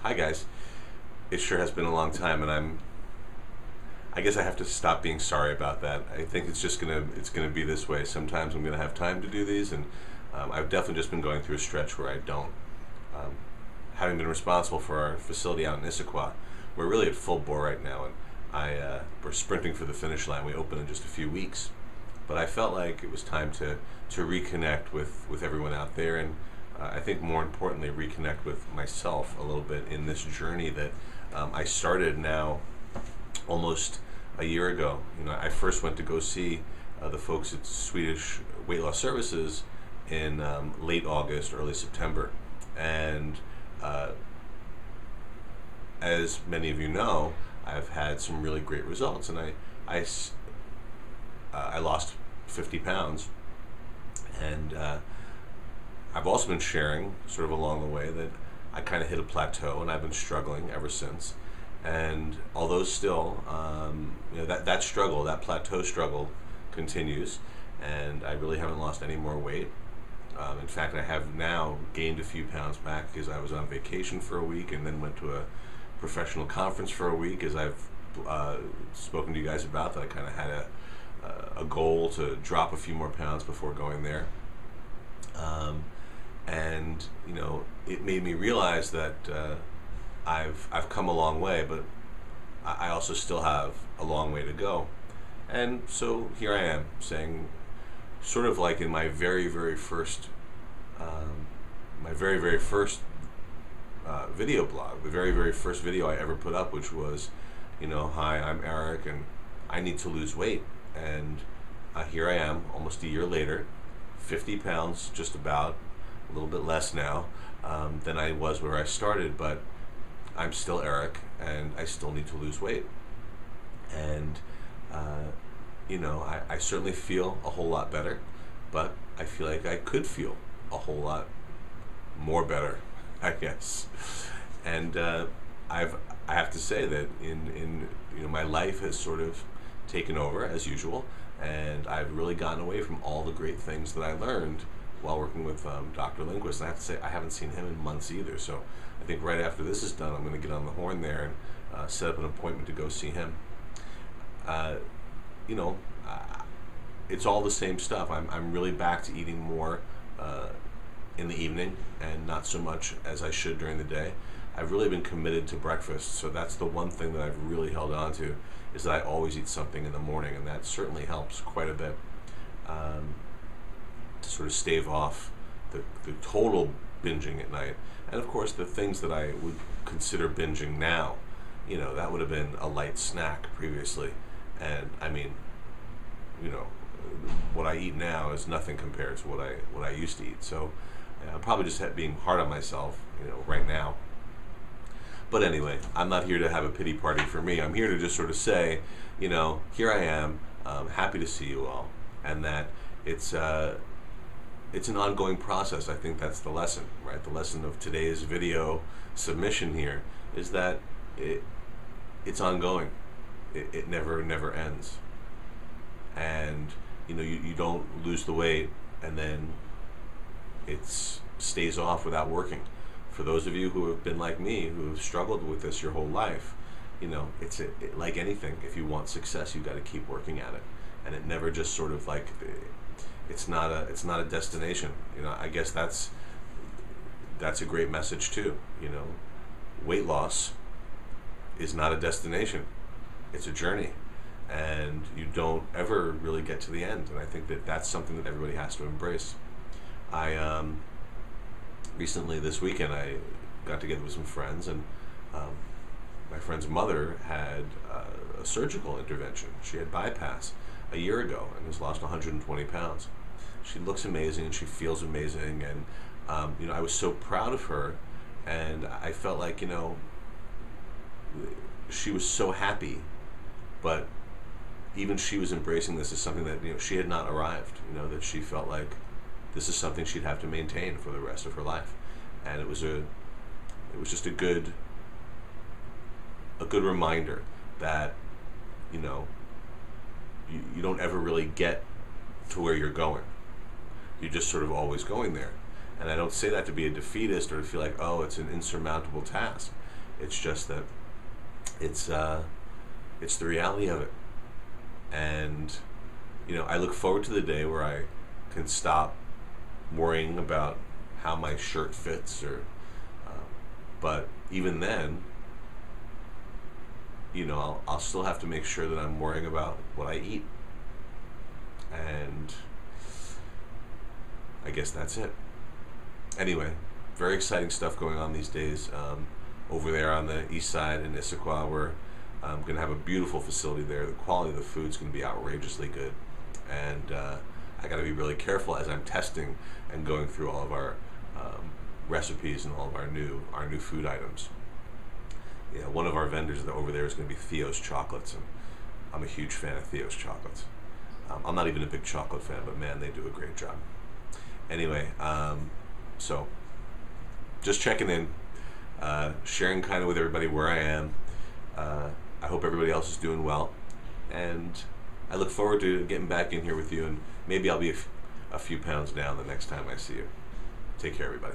Hi guys. It sure has been a long time, and I guess I have to stop being sorry about that. I think it's gonna be this way. Sometimes I'm gonna have time to do these, and I've definitely just been going through a stretch where I don't. Um, Having been responsible for our facility out in Issaquah, we're really at full bore right now, and we're sprinting for the finish line. We open in just a few weeks, but I felt like it was time to reconnect with everyone out there, and I think more importantly, reconnect with myself a little bit in this journey that I started now almost a year ago. I first went to go see the folks at Swedish Weight Loss Services in late August, early September, and as many of you know, I've had some really great results, and I lost 50 pounds, and I've also been sharing sort of along the way that I kind of hit a plateau, and I've been struggling ever since. And although still, that struggle, that plateau struggle, continues, and I really haven't lost any more weight. In fact, I have now gained a few pounds back because I was on vacation for a week and then went to a professional conference for a week, as I've spoken to you guys about, that I kind of had a goal to drop a few more pounds before going there. And it made me realize that I've come a long way, but I also still have a long way to go. And so here I am saying, sort of like in my very first video blog, the very first video I ever put up, which was, hi, I'm Eric, and I need to lose weight. And here I am, almost a year later, 50 pounds, just about, a little bit less now than I was where I started, but I'm still Eric, and I still need to lose weight. And I certainly feel a whole lot better, but I feel like I could feel a whole lot more better, I guess. And I have to say that in my life has sort of taken over as usual, and I've really gotten away from all the great things that I learned while working with Dr. Lindquist. And I have to say, I haven't seen him in months either. So I think right after this is done, I'm going to get on the horn there and set up an appointment to go see him. It's all the same stuff. I'm really back to eating more in the evening and not so much as I should during the day. I've really been committed to breakfast, so that's the one thing that I've really held on to, is that I always eat something in the morning, and that certainly helps quite a bit to sort of stave off the total binging at night. And of course, the things that I would consider binging now, that would have been a light snack previously. And I mean, what I eat now is nothing compared to what I used to eat. So I'm probably just being hard on myself, right now. But anyway, I'm not here to have a pity party for me. I'm here to just sort of say, here I am, happy to see you all, and that it's an ongoing process. I think that's the lesson, right? The lesson of today's video submission here is that it's ongoing. It never ends. And you don't lose the weight and then it stays off without working. For those of you who have been like me, who have struggled with this your whole life, it's like anything. If you want success, you got to keep working at it, and it never just sort of like it's not a destination. I guess that's a great message too. Weight loss is not a destination. It's a journey, and you don't ever really get to the end. And I think that that's something that everybody has to embrace. I recently, this weekend, I got together with some friends, and my friend's mother had a surgical intervention. She had bypass a year ago and has lost 120 pounds. She looks amazing and she feels amazing, and I was so proud of her, and I felt like she was so happy, but even she was embracing this as something that she had not arrived. That she felt like this is something she'd have to maintain for the rest of her life, and it was just a good reminder that you don't ever really get to where you're going. You're just sort of always going there. And I don't say that to be a defeatist or to feel like, oh, it's an insurmountable task. It's just that it's the reality of it. And I look forward to the day where I can stop worrying about how my shirt fits, or but even then, I'll still have to make sure that I'm worrying about what I eat. And I guess that's it. Anyway, very exciting stuff going on these days. Over there on the east side in Issaquah, we're going to have a beautiful facility there. The quality of the food's going to be outrageously good. And I got to be really careful as I'm testing and going through all of our recipes and all of our new food items. Yeah, one of our vendors over there is going to be Theo's Chocolates, and I'm a huge fan of Theo's Chocolates. I'm not even a big chocolate fan, but man, they do a great job. Anyway, so just checking in, sharing kind of with everybody where I am. I hope everybody else is doing well, and I look forward to getting back in here with you, and maybe I'll be a few pounds down the next time I see you. Take care, everybody.